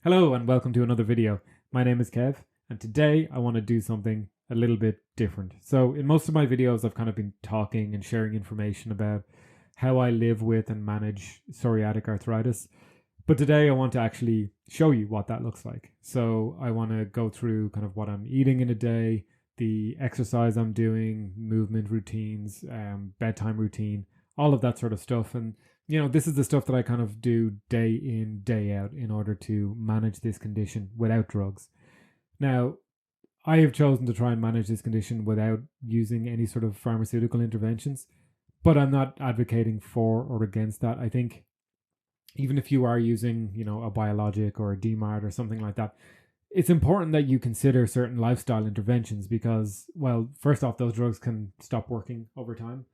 Hello and welcome to another video. My name is Kev and today I want to do something a little bit different. So in most of my videos I've kind of been talking and sharing information about how I live with and manage psoriatic arthritis. But today I want to actually show you what that looks like. So I want to go through kind of what I'm eating in a day, the exercise I'm doing, movement routines, bedtime routine, all of that sort of stuff. And this is the stuff that I kind of do day in, day out in order to manage this condition without drugs. Now, I have chosen to try and manage this condition without using any sort of pharmaceutical interventions, but I'm not advocating for or against that. I think even if you are using, a biologic or a DMARD or something like that, it's important that you consider certain lifestyle interventions because, well, first off, those drugs can stop working over time.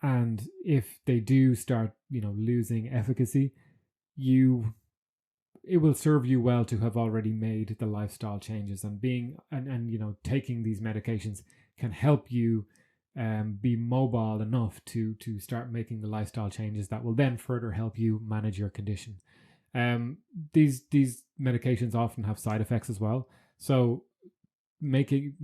And if they do start, losing efficacy, it will serve you well to have already made the lifestyle changes, and taking these medications can help you be mobile enough to start making the lifestyle changes that will then further help you manage your condition. These medications often have side effects as well, so making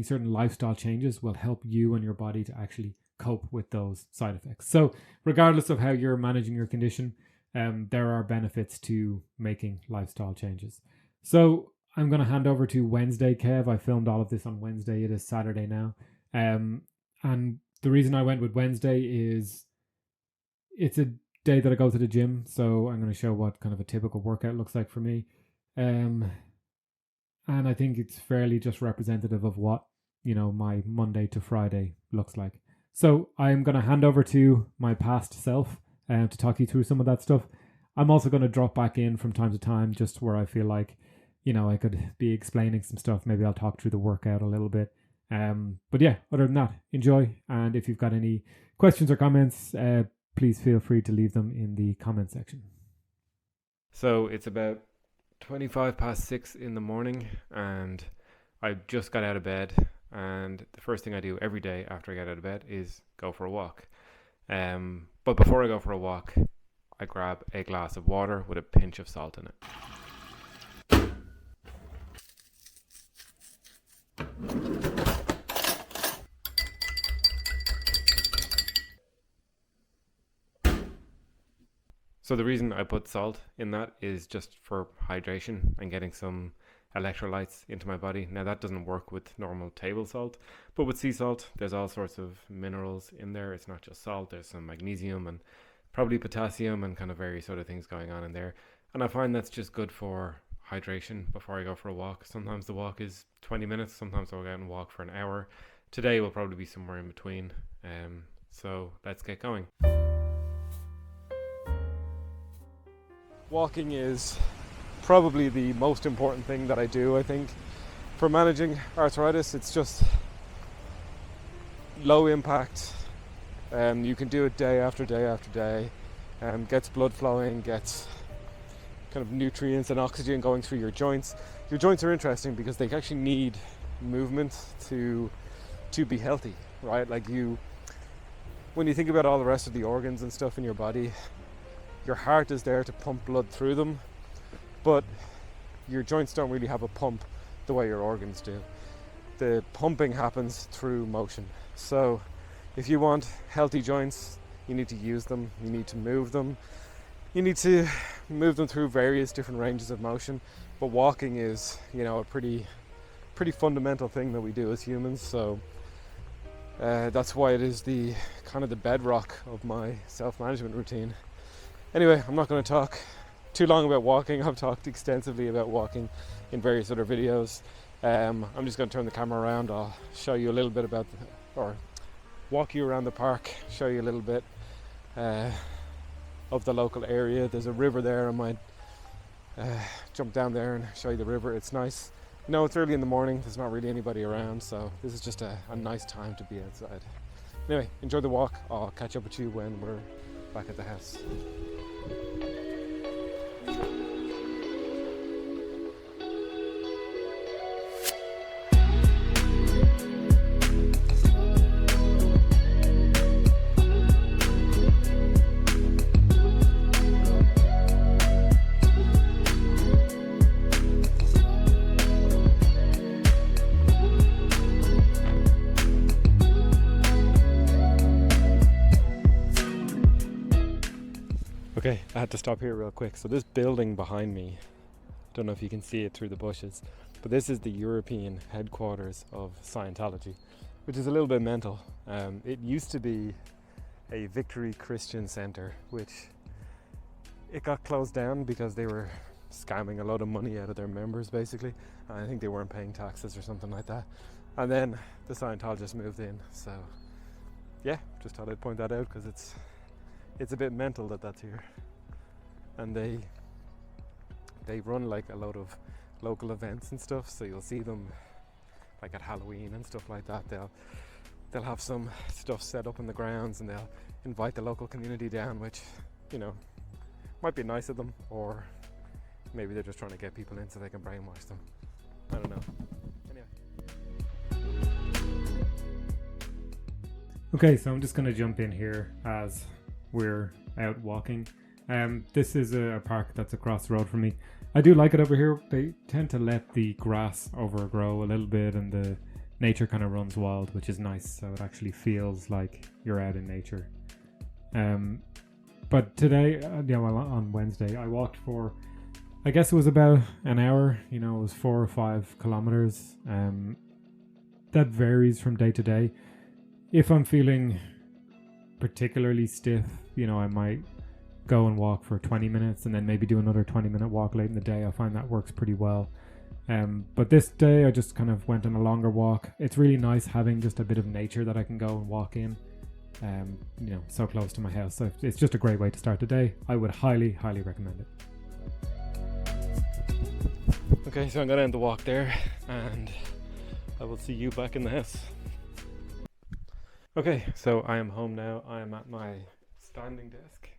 certain lifestyle changes will help you and your body to actually cope with those side effects. So regardless of how you're managing your condition, there are benefits to making lifestyle changes. So I'm going to hand over to Wednesday, Kev. I filmed all of this on Wednesday. It is Saturday now. And the reason I went with Wednesday is it's a day that I go to the gym. So I'm going to show what kind of a typical workout looks like for me. And I think it's fairly just representative of what, my Monday to Friday looks like. So I'm going to hand over to my past self to talk you through some of that stuff. I'm also going to drop back in from time to time just where I feel like, I could be explaining some stuff. Maybe I'll talk through the workout a little bit. But yeah, other than that, enjoy. And if you've got any questions or comments, please feel free to leave them in the comment section. So it's about 6:25 in the morning and I just got out of bed. And the first thing I do every day after I get out of bed is go for a walk. But before I go for a walk, I grab a glass of water with a pinch of salt in it. So the reason I put salt in that is just for hydration and getting some electrolytes into my body. Now that doesn't work with normal table salt, but with sea salt there's all sorts of minerals in there. It's not just salt, there's some magnesium and probably potassium and kind of various other things going on in there, and I find that's just good for hydration before I go for a walk. Sometimes the walk is 20 minutes, sometimes I'll go out and walk for an hour. Today will probably be somewhere in between, so let's get going. Walking is probably the most important thing that I do, I think, for managing arthritis. It's just low impact. You can do it day after day after day. Gets blood flowing, gets kind of nutrients and oxygen going through your joints. Your joints are interesting because they actually need movement to be healthy, right? Like when you think about all the rest of the organs and stuff in your body, your heart is there to pump blood through them, but your joints don't really have a pump the way your organs do. The pumping happens through motion. So if you want healthy joints, you need to use them, you need to move them. You need to move them through various different ranges of motion. But walking is, a pretty fundamental thing that we do as humans. So that's why it is the kind of the bedrock of my self-management routine. Anyway, I'm not going to talk too long about walking. I've talked extensively about walking in various other videos. I'm just going to turn the camera around. I'll show you a little bit or walk you around the park, show you a little bit of the local area. There's a river there. I might jump down there and show you the river. It's nice. It's early in the morning. There's not really anybody around, so this is just a nice time to be outside. Anyway, enjoy the walk. I'll catch up with you when we're back at the house. Okay, I had to stop here real quick. So this building behind me, I don't know if you can see it through the bushes, but this is the European headquarters of Scientology, which is a little bit mental. It used to be a Victory Christian Center, which it got closed down because they were scamming a lot of money out of their members, basically. I think they weren't paying taxes or something like that. And then the Scientologists moved in. So yeah, just thought I'd point that out because it's a bit mental that that's here. And they run like a lot of local events and stuff, so you'll see them like at Halloween and stuff like that. They'll have some stuff set up in the grounds and they'll invite the local community down, which, you know, might be nice of them, or maybe they're just trying to get people in so they can brainwash them. I don't know. Anyway. Okay, so I'm just going to jump in here as we're out walking. This is a park that's across the road from me. I do like it over here. They tend to let the grass overgrow a little bit and the nature kind of runs wild, which is nice. So it actually feels like you're out in nature. But today, on Wednesday, I walked for, I guess it was about an hour. You know, it was 4 or 5 kilometers. That varies from day to day. If I'm feeling particularly stiff, you know, I might go and walk for 20 minutes and then maybe do another 20-minute walk late in the day. I find that works pretty well. But this day I just kind of went on a longer walk. It's really nice having just a bit of nature that I can go and walk in, you know, so close to my house. So it's just a great way to start the day. I would highly, highly recommend it. Okay, so I'm gonna end the walk there and I will see you back in the house. Okay, so I am home now. I am at my standing desk.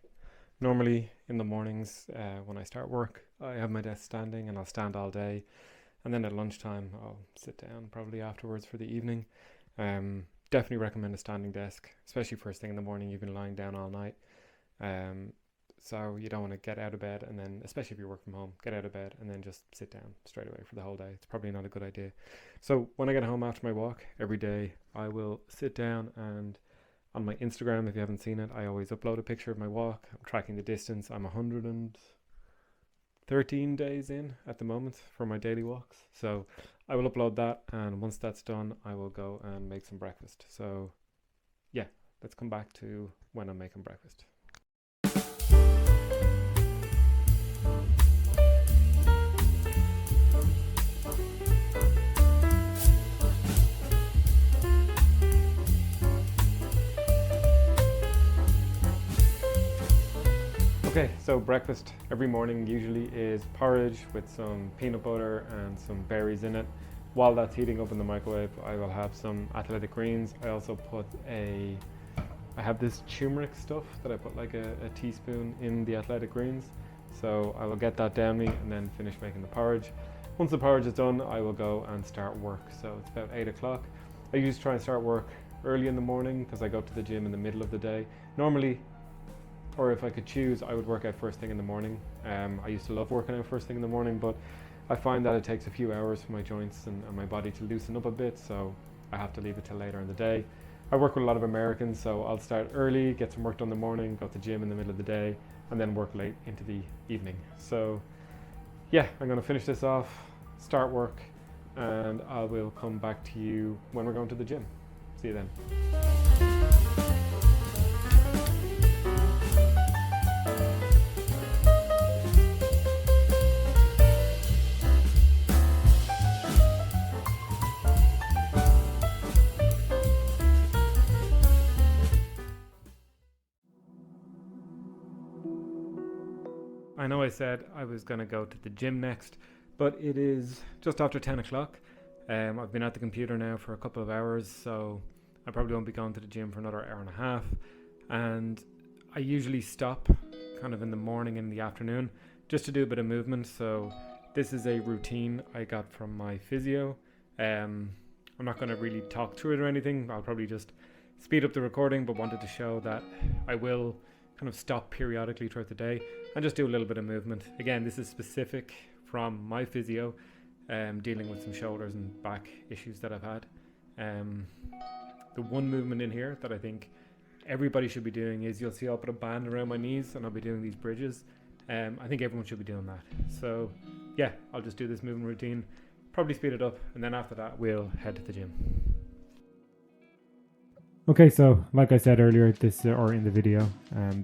Normally in the mornings when I start work, I have my desk standing and I'll stand all day. And then at lunchtime, I'll sit down probably afterwards for the evening. Definitely recommend a standing desk, especially first thing in the morning. You've been lying down all night. So you don't want to get out of bed and then, especially if you work from home, get out of bed and then just sit down straight away for the whole day. It's probably not a good idea. So when I get home after my walk every day, I will sit down and on my Instagram, if you haven't seen it, I always upload a picture of my walk. I'm tracking the distance. I'm 113 days in at the moment for my daily walks. So I will upload that, and once that's done, I will go and make some breakfast. So yeah, let's come back to when I'm making breakfast. Okay, so breakfast every morning usually is porridge with some peanut butter and some berries in it. While that's heating up in the microwave, I will have some athletic greens. I also I have this turmeric stuff that I put like a teaspoon in the athletic greens. So I will get that down me and then finish making the porridge. Once the porridge is done, I will go and start work. So it's about 8 o'clock. I usually try and start work early in the morning because I go to the gym in the middle of the day. Normally, or if I could choose, I would work out first thing in the morning. I used to love working out first thing in the morning, but I find that it takes a few hours for my joints and my body to loosen up a bit, so I have to leave it till later in the day. I work with a lot of Americans, so I'll start early, get some work done in the morning, go to the gym in the middle of the day, and then work late into the evening. So yeah, I'm going to finish this off, start work, and I will come back to you when we're going to the gym. See you then. I know I said I was going to go to the gym next, but it is just after 10 o'clock. I've been at the computer now for a couple of hours, so I probably won't be going to the gym for another hour and a half. And I usually stop kind of in the morning and in the afternoon just to do a bit of movement. So this is a routine I got from my physio. I'm not going to really talk through it or anything. I'll probably just speed up the recording, but wanted to show that I will kind of stop periodically throughout the day and just do a little bit of movement. Again, this is specific from my physio, dealing with some shoulders and back issues that I've had. The one movement in here that I think everybody should be doing is, you'll see I'll put a band around my knees and I'll be doing these bridges. I think everyone should be doing that. So yeah, I'll just do this movement routine, probably speed it up, and then after that we'll head to the gym. Okay, so like I said earlier, in the video,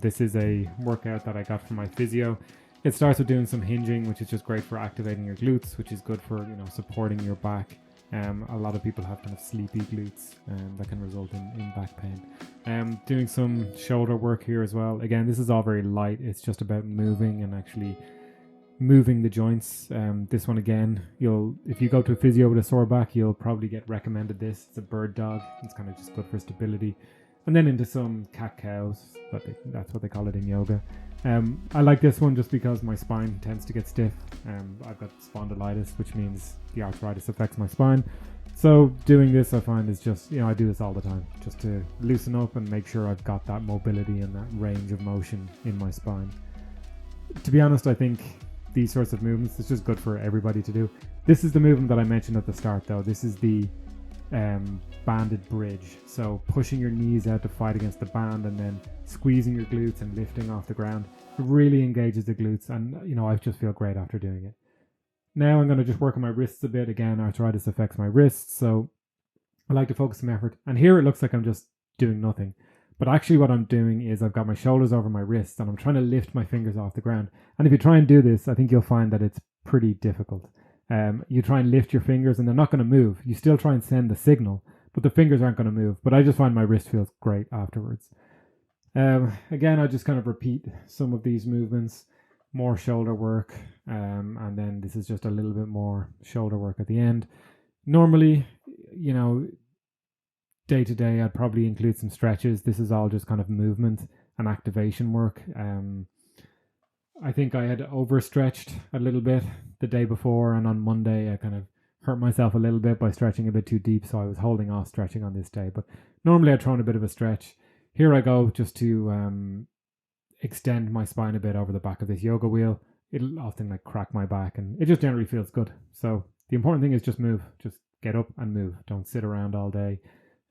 this is a workout that I got from my physio. It starts with doing some hinging, which is just great for activating your glutes, which is good for, supporting your back. A lot of people have kind of sleepy glutes that can result in back pain. Doing some shoulder work here as well. Again, this is all very light. It's just about moving and actually moving the joints. This one again, if you go to a physio with a sore back, you'll probably get recommended this. It's a bird dog. It's kind of just good for stability. And then into some cat cows, but that's what they call it in yoga. I like this one just because my spine tends to get stiff. I've got spondylitis, which means the arthritis affects my spine. So doing this, I find, is just, I do this all the time just to loosen up and make sure I've got that mobility and that range of motion in my spine. To be honest, I think these sorts of movements, it's just good for everybody to do. This is the movement that I mentioned at the start, though. This is the banded bridge. So pushing your knees out to fight against the band and then squeezing your glutes and lifting off the ground. It really engages the glutes, and I just feel great after doing it. Now I'm going to just work on my wrists a bit. Again, arthritis affects my wrists, so I like to focus some effort. And here it looks like I'm just doing nothing. But actually what I'm doing is I've got my shoulders over my wrists and I'm trying to lift my fingers off the ground. And if you try and do this, I think you'll find that it's pretty difficult. You try and lift your fingers and they're not going to move. You still try and send the signal, but the fingers aren't going to move. But I just find my wrist feels great afterwards. Again, I just kind of repeat some of these movements, more shoulder work, and then this is just a little bit more shoulder work at the end. Normally, day to day, I'd probably include some stretches. This is all just kind of movement and activation work. I think I had overstretched a little bit the day before, and on Monday I kind of hurt myself a little bit by stretching a bit too deep, so I was holding off stretching on this day. But normally I throw in a bit of a stretch. Here I go, just to extend my spine a bit over the back of this yoga wheel. It'll often crack my back, and it just generally feels good. So the important thing is just move. Just get up and move. Don't sit around all day,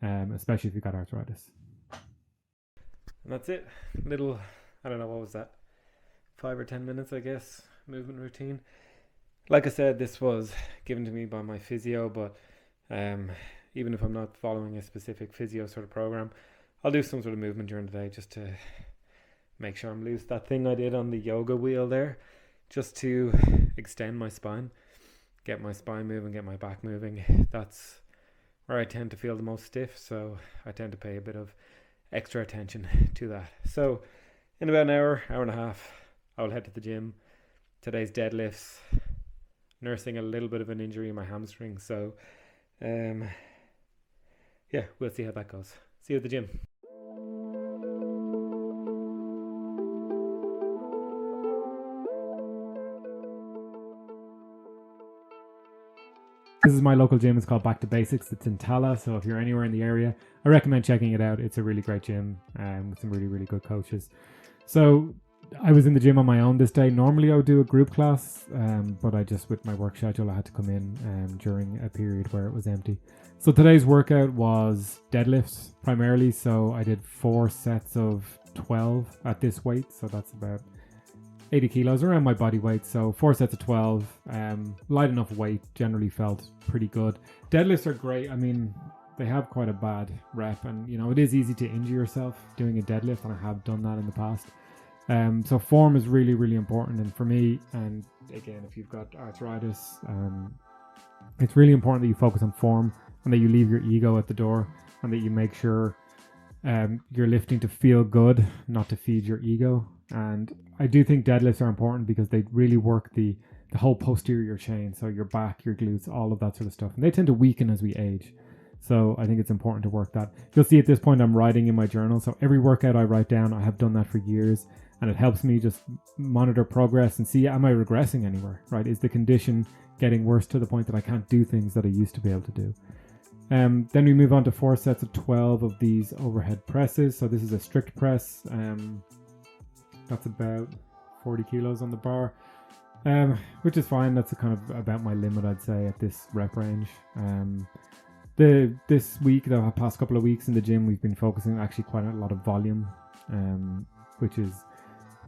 especially if you've got arthritis. And that's it. Little, I don't know, what was that? 5 or 10 minutes, I guess, movement routine. Like I said, this was given to me by my physio, but even if I'm not following a specific physio sort of program, I'll do some sort of movement during the day just to make sure I'm loose. That thing I did on the yoga wheel there, just to extend my spine, get my spine moving, get my back moving. That's where I tend to feel the most stiff, so I tend to pay a bit of extra attention to that. So in about an hour and a half, I will head to the gym. Today's deadlifts, nursing a little bit of an injury in my hamstring, so yeah, we'll see how that goes. See you at the gym. This is my local gym. It's called Back to Basics. It's in Tala, so if you're anywhere in the area, I recommend checking it out. It's a really great gym with some really, really good coaches. So I was in the gym on my own this day. Normally I would do a group class, but with my work schedule, I had to come in during a period where it was empty. So today's workout was deadlifts primarily. So I did 4 sets of 12 at this weight. So that's about 80 kilos, around my body weight. So 4 sets of 12, light enough weight, generally felt pretty good. Deadlifts are great. I mean, they have quite a bad rep, and it is easy to injure yourself doing a deadlift, and I have done that in the past. So form is really, really important. And for me, and again, if you've got arthritis, it's really important that you focus on form and that you leave your ego at the door, and that you make sure you're lifting to feel good, not to feed your ego. And I do think deadlifts are important because they really work the whole posterior chain. So your back, your glutes, all of that sort of stuff. And they tend to weaken as we age. So I think it's important to work that. You'll see at this point I'm writing in my journal. So every workout I write down, I have done that for years. And it helps me just monitor progress and see, am I regressing anywhere, right? Is the condition getting worse to the point that I can't do things that I used to be able to do? Then we move on to 4 sets of 12 of these overhead presses. So this is a strict press. That's about 40 kilos on the bar, which is fine. That's kind of about my limit, I'd say, at this rep range. This week, the past couple of weeks in the gym, we've been focusing actually quite a lot of volume, which is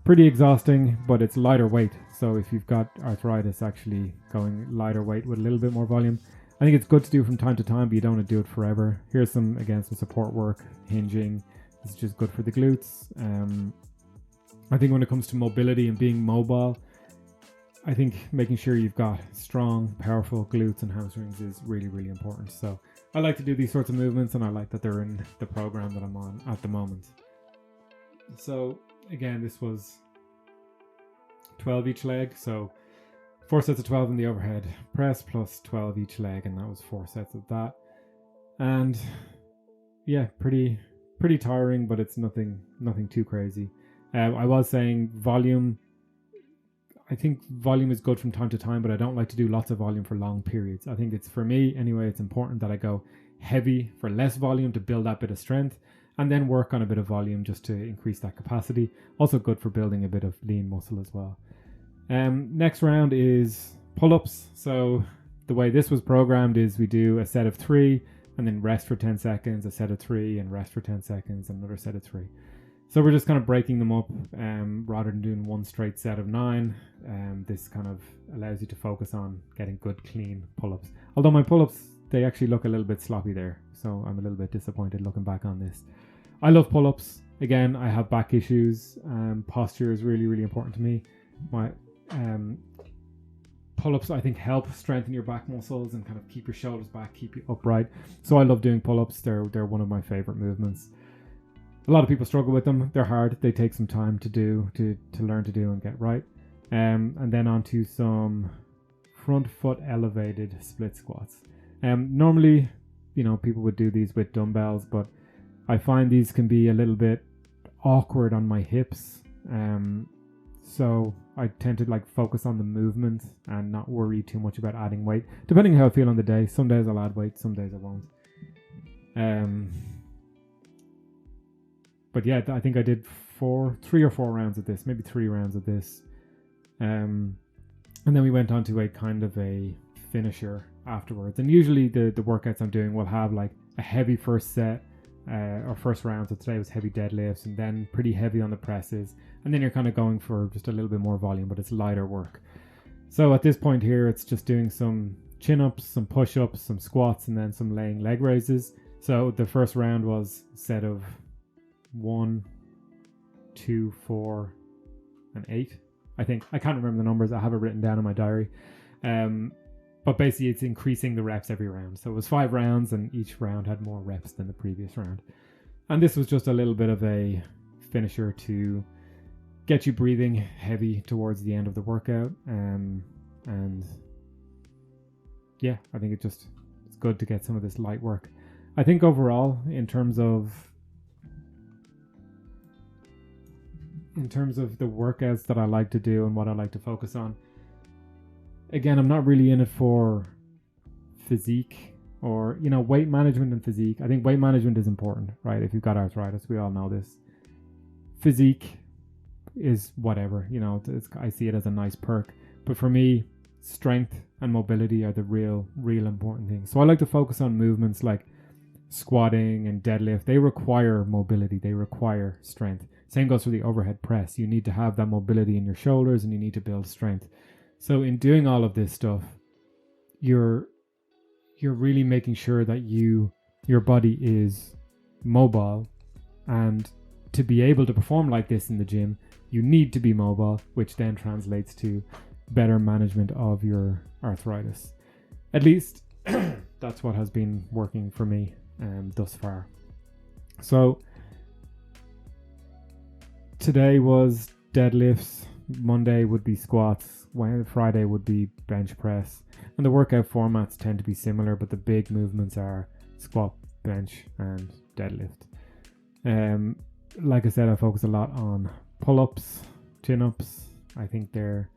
pretty exhausting, but it's lighter weight. So if you've got arthritis, actually going lighter weight with a little bit more volume, I think it's good to do from time to time, but you don't want to do it forever. Here's some support work, hinging. It's just good for the glutes. I think when it comes to mobility and being mobile, I think making sure you've got strong, powerful glutes and hamstrings is really, really important. So I like to do these sorts of movements, and I like that they're in the program that I'm on at the moment. So again, this was 12 each leg. So 4 sets of 12 in the overhead press plus 12 each leg, and that was 4 sets of that. And yeah, pretty tiring, but it's nothing too crazy. I was saying volume. I think volume is good from time to time, but I don't like to do lots of volume for long periods. I think it's, for me anyway, it's important that I go heavy for less volume to build that bit of strength, and then work on a bit of volume just to increase that capacity. Also good for building a bit of lean muscle as well. Next round is pull-ups. So the way this was programmed is we do a set of 3 and then rest for 10 seconds, a set of 3 and rest for 10 seconds, and another set of 3. So we're just kind of breaking them up rather than doing one straight set of 9. This kind of allows you to focus on getting good, clean pull-ups. Although my pull-ups, they actually look a little bit sloppy there. So I'm a little bit disappointed looking back on this. I love pull-ups. Again, I have back issues. Posture is really, really important to me. My pull-ups, I think, help strengthen your back muscles and kind of keep your shoulders back, keep you upright. So I love doing pull-ups. They're one of my favorite movements. A lot of people struggle with them. They're hard. They take some time to do, to learn to do and get right. And then onto some front foot elevated split squats. Normally, people would do these with dumbbells, but I find these can be a little bit awkward on my hips. So I tend to focus on the movement and not worry too much about adding weight, depending on how I feel on the day. Some days I'll add weight, some days I won't. But yeah, I think I did 3 or 4 rounds of this, maybe 3 rounds of this. And then we went on to a kind of a finisher afterwards. And usually the workouts I'm doing will have a heavy first set or first round. So today was heavy deadlifts and then pretty heavy on the presses. And then you're kind of going for just a little bit more volume, but it's lighter work. So at this point here, it's just doing some chin-ups, some push-ups, some squats, and then some laying leg raises. So the first round was a set of 1, 2, 4, and 8. I think I can't remember the numbers. I have it written down in my diary. But basically, it's increasing the reps every round. So it was 5 rounds, and each round had more reps than the previous round. And this was just a little bit of a finisher to get you breathing heavy towards the end of the workout. And yeah, I think it's good to get some of this light work. I think overall, in terms of the workouts that I like to do and what I like to focus on, again, I'm not really in it for physique or, weight management and physique. I think weight management is important, right? If you've got arthritis, we all know this. Physique is whatever, I see it as a nice perk. But for me, strength and mobility are the real important things. So I like to focus on movements like squatting and deadlift. They require mobility. They require strength. Same goes for the overhead press. You need to have that mobility in your shoulders and you need to build strength. So in doing all of this stuff, you're really making sure that your body is mobile, and to be able to perform like this in the gym, you need to be mobile, which then translates to better management of your arthritis. At least that's what has been working for me thus far. So today was deadlifts, Monday would be squats, Friday would be bench press, and the workout formats tend to be similar, but the big movements are squat, bench, and deadlift. Like I said, I focus a lot on pull-ups, chin-ups. I think they're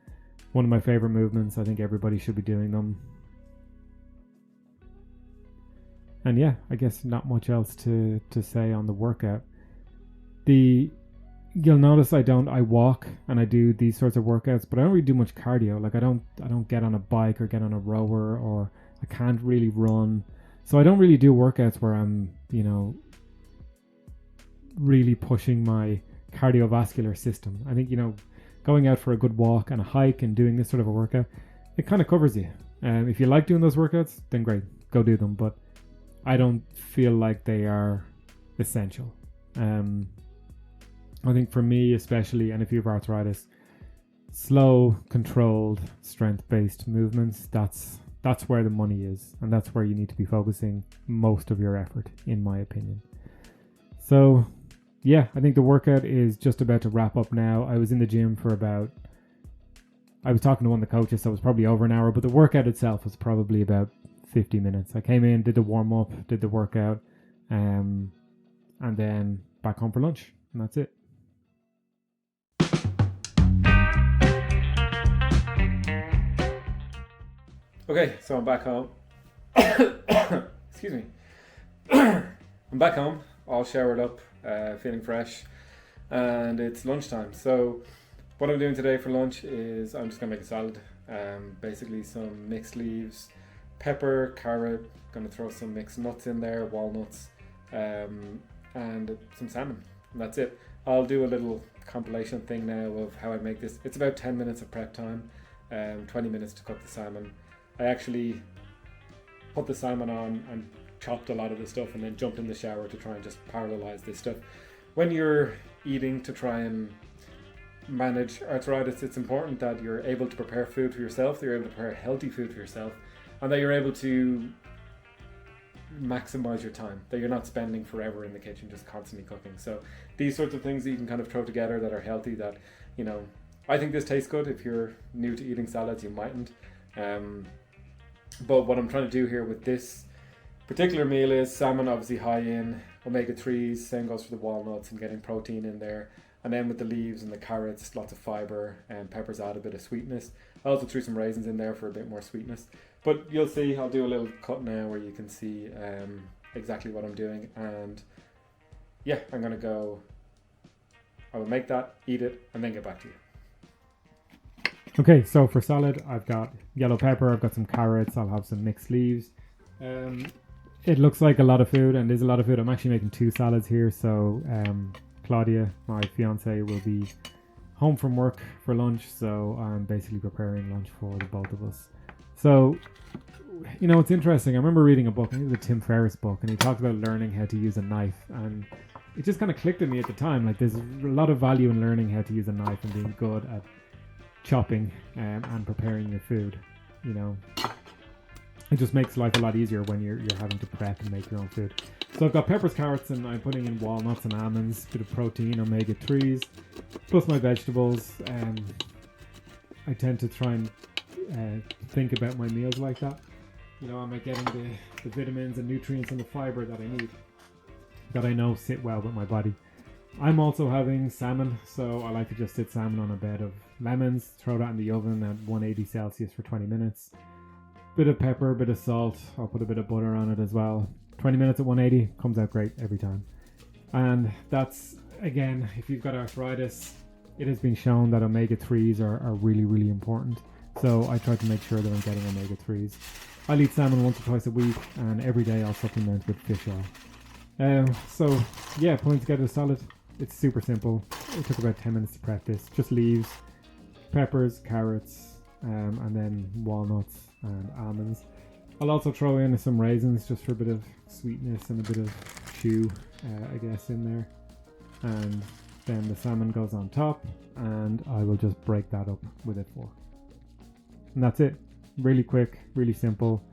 one of my favorite movements. I think everybody should be doing them. And yeah, I guess not much else to say on the workout. You'll notice I walk and I do these sorts of workouts, but I don't really do much cardio. I don't get on a bike or get on a rower, or I can't really run. So I don't really do workouts where I'm, really pushing my cardiovascular system. I think, going out for a good walk and a hike and doing this sort of a workout, it kind of covers you. If you like doing those workouts, then great, go do them. But I don't feel like they are essential. I think for me especially, and if you have arthritis, slow, controlled, strength-based movements, that's where the money is, and that's where you need to be focusing most of your effort, in my opinion. So yeah, I think the workout is just about to wrap up now. I was in the gym for I was talking to one of the coaches, so it was probably over an hour, but the workout itself was probably about 50 minutes. I came in, did the warm-up, did the workout, and then back home for lunch, and that's it. Okay, so I'm back home. Excuse me. I'm back home, all showered up, feeling fresh, and it's lunchtime. So what I'm doing today for lunch is I'm just gonna make a salad. Basically some mixed leaves, pepper, carrot, gonna throw some mixed nuts in there, walnuts, and some salmon, and that's it. I'll do a little compilation thing now of how I make this. It's about 10 minutes of prep time, 20 minutes to cook the salmon. I actually put the salmon on and chopped a lot of the stuff and then jumped in the shower to try and just parallelize this stuff. When you're eating to try and manage arthritis, it's important that you're able to prepare food for yourself, that you're able to prepare healthy food for yourself, and that you're able to maximize your time, that you're not spending forever in the kitchen just constantly cooking. So these sorts of things that you can kind of throw together that are healthy, that, I think this tastes good. If you're new to eating salads, you mightn't. But what I'm trying to do here with this particular meal is salmon, obviously high in omega-3s, same goes for the walnuts and getting protein in there. And then with the leaves and the carrots, lots of fiber, and peppers add a bit of sweetness. I also threw some raisins in there for a bit more sweetness. But you'll see, I'll do a little cut now where you can see exactly what I'm doing. And yeah, I will make that, eat it, and then get back to you. Okay, so for salad, I've got yellow pepper, I've got some carrots, I'll have some mixed leaves. It looks like a lot of food, and there's a lot of food. I'm actually making 2 salads here, so Claudia, my fiance, will be home from work for lunch, so I'm basically preparing lunch for the both of us. So, it's interesting. I remember reading a book, I think it was a Tim Ferriss book, and he talked about learning how to use a knife, and it just kind of clicked in me at the time. Like, there's a lot of value in learning how to use a knife and being good at chopping and preparing your food. It just makes life a lot easier when you're having to prep and make your own food. So I've got peppers, carrots, and I'm putting in walnuts and almonds, a bit of protein, omega-3s, plus my vegetables. I tend to try and think about my meals like that. Am I getting the vitamins and nutrients and the fiber that I need, that I know sit well with my body. I'm also having salmon, so I like to just sit salmon on a bed of lemons, throw that in the oven at 180 Celsius for 20 minutes. Bit of pepper, bit of salt, I'll put a bit of butter on it as well. 20 minutes at 180, comes out great every time. And that's, again, if you've got arthritis, it has been shown that omega-3s are really, really important. So I try to make sure that I'm getting omega-3s. I'll eat salmon once or twice a week, and every day I'll supplement with fish oil. So yeah, putting together the salad, it's super simple. It took about 10 minutes to prep this. Just leaves, peppers, carrots, and then walnuts and almonds. I'll also throw in some raisins just for a bit of sweetness and a bit of chew, I guess, in there. And then the salmon goes on top, and I will just break that up with a fork. And that's it. Really quick, really simple.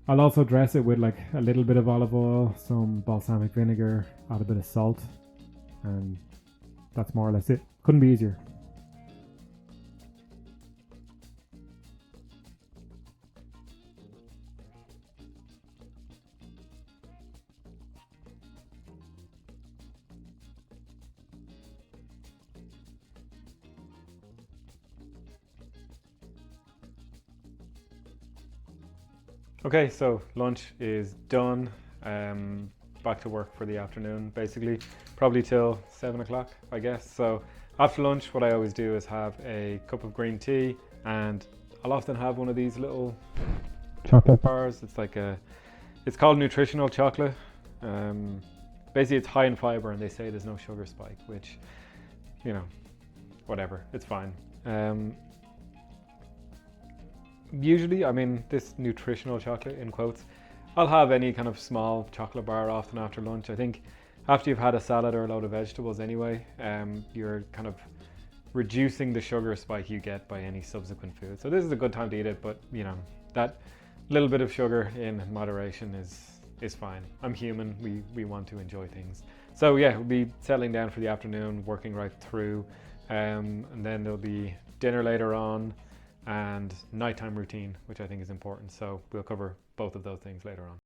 I'll also dress it with like a little bit of olive oil, some balsamic vinegar, add a bit of salt, and that's more or less it. Couldn't be easier. Okay, so lunch is done. Back to work for the afternoon, basically, probably till 7 o'clock, I guess. So after lunch, what I always do is have a cup of green tea, and I'll often have one of these little chocolate bars. It's like a It's called nutritional chocolate. Basically it's high in fiber, and they say there's no sugar spike, which, you know, whatever, it's fine. Usually, I mean, this nutritional chocolate in quotes, I'll have any kind of small chocolate bar often after lunch. I think after you've had a salad or a load of vegetables anyway, you're kind of reducing the sugar spike you get by any subsequent food. So this is a good time to eat it, but you know, that little bit of sugar in moderation is fine. I'm human, we want to enjoy things. So yeah, we'll be settling down for the afternoon, working right through, and then there'll be dinner later on, and nighttime routine, which I think is important. So we'll cover both of those things later on.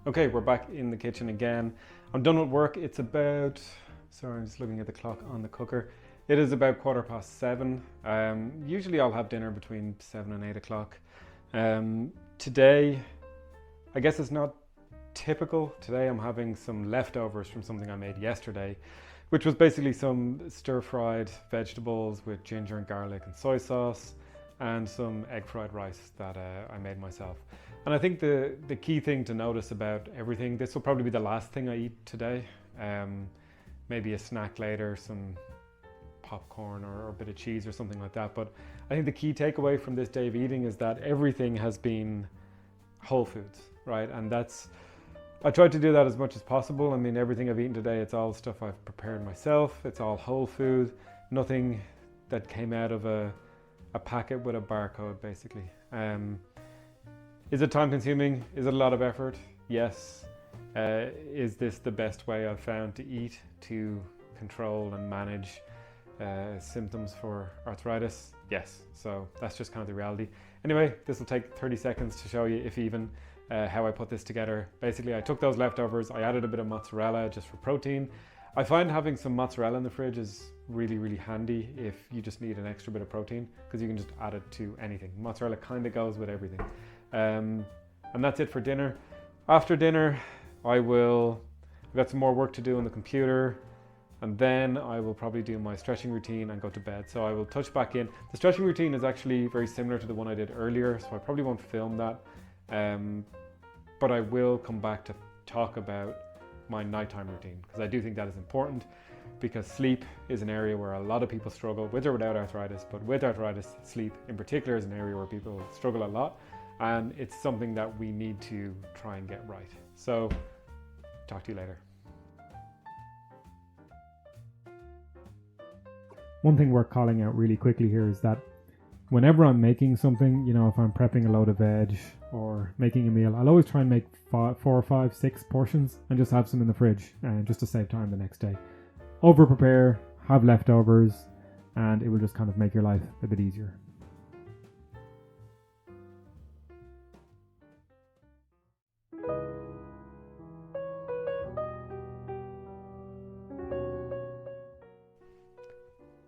Okay, we're back in the kitchen again. I'm done with work. It's about, sorry, I'm just looking at the clock on the cooker. It is about 7:15. Usually I'll have dinner between 7 and 8 o'clock. Today, I guess it's not typical. Today I'm having some leftovers from something I made yesterday, which was basically some stir-fried vegetables with ginger and garlic and soy sauce, and some egg fried rice that I made myself. And I think the key thing to notice about everything, this will probably be the last thing I eat today. Maybe a snack later, some popcorn or a bit of cheese or something like that. But I think the key takeaway from this day of eating is that everything has been whole foods, right? And I tried to do that as much as possible. I mean, everything I've eaten today, it's all stuff I've prepared myself. It's all whole food, nothing that came out of a packet with a barcode, basically. Is it time consuming? Is it a lot of effort? Yes. Is this the best way I've found to eat to control and manage symptoms for arthritis? Yes. So that's just kind of the reality. Anyway, this will take 30 seconds to show you, if even, how I put this together. Basically, I took those leftovers, I added a bit of mozzarella just for protein. I find having some mozzarella in the fridge is really, really handy if you just need an extra bit of protein, because you can just add it to anything. Mozzarella kind of goes with everything. And that's it for dinner. After dinner, I've got some more work to do on the computer, and then I will probably do my stretching routine and go to bed. So I will touch back in. The stretching routine is actually very similar to the one I did earlier, so I probably won't film that. But I will come back to talk about my nighttime routine, because I do think that is important, because sleep is an area where a lot of people struggle, with or without arthritis, but with arthritis, sleep in particular is an area where people struggle a lot, and it's something that we need to try and get right. So, talk to you later. One thing worth calling out really quickly here is that whenever I'm making something, you know, if I'm prepping a load of veg or making a meal, I'll always try and make 4 or 5, 6 portions and just have some in the fridge, just to save time the next day. Over prepare, have leftovers, and it will just kind of make your life a bit easier.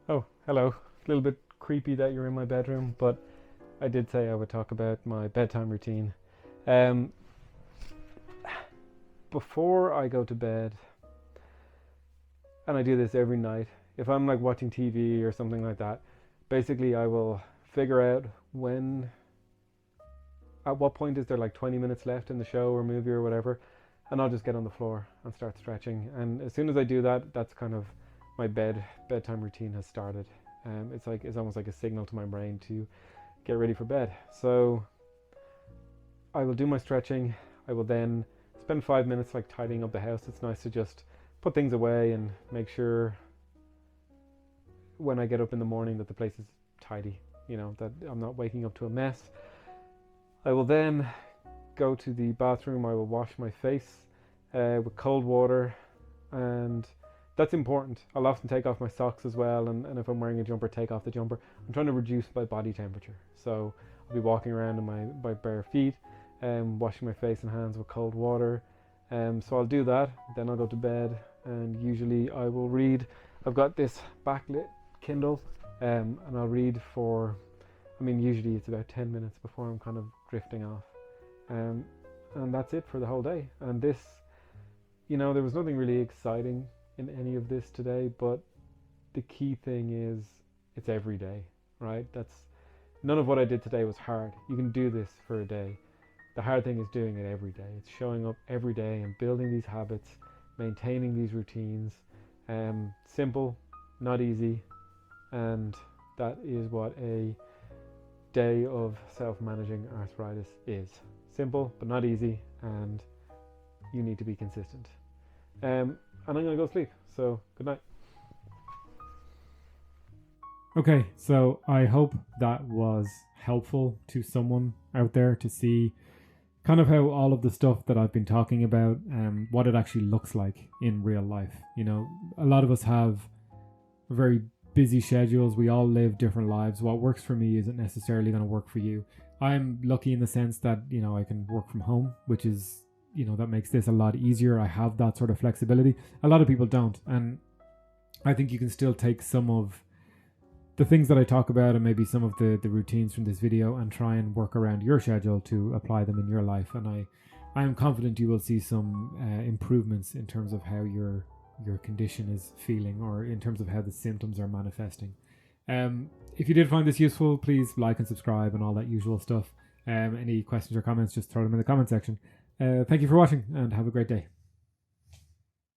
Oh, hello. A little bit creepy that you're in my bedroom, but I did say I would talk about my bedtime routine. Before I go to bed, and I do this every night, if I'm like watching TV or something like that, basically I will figure out at what point is there like 20 minutes left in the show or movie or whatever, and I'll just get on the floor and start stretching. And as soon as I do that, that's kind of my bedtime routine has started. It's almost like a signal to my brain to get ready for bed. So I will do my stretching. I will then spend 5 minutes like tidying up the house. It's nice to just put things away and make sure when I get up in the morning that the place is tidy, you know, that I'm not waking up to a mess. I will then go to the bathroom. I will wash my face with cold water, and that's important. I'll often take off my socks as well, and if I'm wearing a jumper, take off the jumper. I'm trying to reduce my body temperature, so I'll be walking around in my bare feet, washing my face and hands with cold water. So I'll do that, then I'll go to bed, and usually I will read. I've got this backlit Kindle, and I'll read for, usually it's about 10 minutes before I'm kind of drifting off. And that's it for the whole day. And this, there was nothing really exciting in any of this today, but the key thing is it's every day, right? None of what I did today was hard. You can do this for a day. The hard thing is doing it every day. It's showing up every day and building these habits, maintaining these routines. Simple, not easy, and that is what a day of self-managing arthritis is. Simple, but not easy, and you need to be consistent. And I'm going to go sleep, so good night. Okay, so I hope that was helpful to someone out there to see kind of how all of the stuff that I've been talking about, what it actually looks like in real life. You know, a lot of us have very busy schedules. We all live different lives. What works for me isn't necessarily going to work for you. I'm lucky in the sense that, you know, I can work from home, which is, you know, that makes this a lot easier. I have that sort of flexibility. A lot of people don't. And I think you can still take some of the things that I talk about and maybe some of the routines from this video and try and work around your schedule to apply them in your life. And I am confident you will see some improvements in terms of how your condition is feeling, or in terms of how the symptoms are manifesting. If you did find this useful, please like and subscribe and all that usual stuff. Any questions or comments, just throw them in the comment section. Thank you for watching and have a great day.